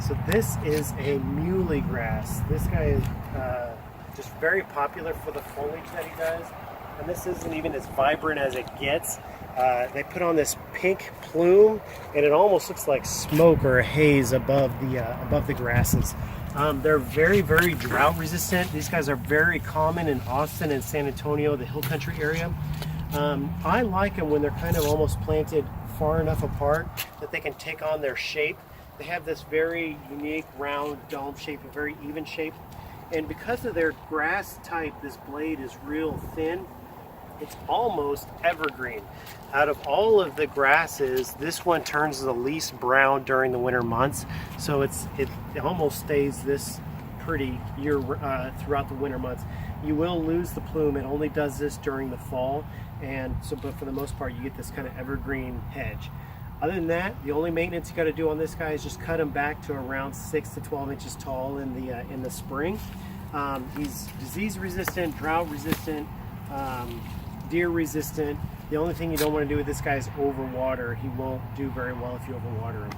So this is a Muhly grass. This guy is just very popular for the foliage that he does. And this isn't even as vibrant as it gets. They put on this pink plume, and it almost looks like smoke or a haze above the grasses. They're very, very drought resistant. These guys are very common in Austin and San Antonio, the hill country area. I like them when they're kind of almost planted far enough apart that they can take on their shape. They have this very unique round dome shape, a very even shape. And because of their grass type, this blade is real thin. It's almost evergreen. Out of all of the grasses, this one turns the least brown during the winter months. So it almost stays this pretty throughout the winter months. You will lose the plume. It only does this during the fall. And so, but for the most part, you get this kind of evergreen hedge. Other than that, the only maintenance you got to do on this guy is just cut him back to around 6 to 12 inches tall in the spring. He's disease resistant, drought resistant, deer resistant. The only thing you don't want to do with this guy is overwater. He won't do very well if you overwater him.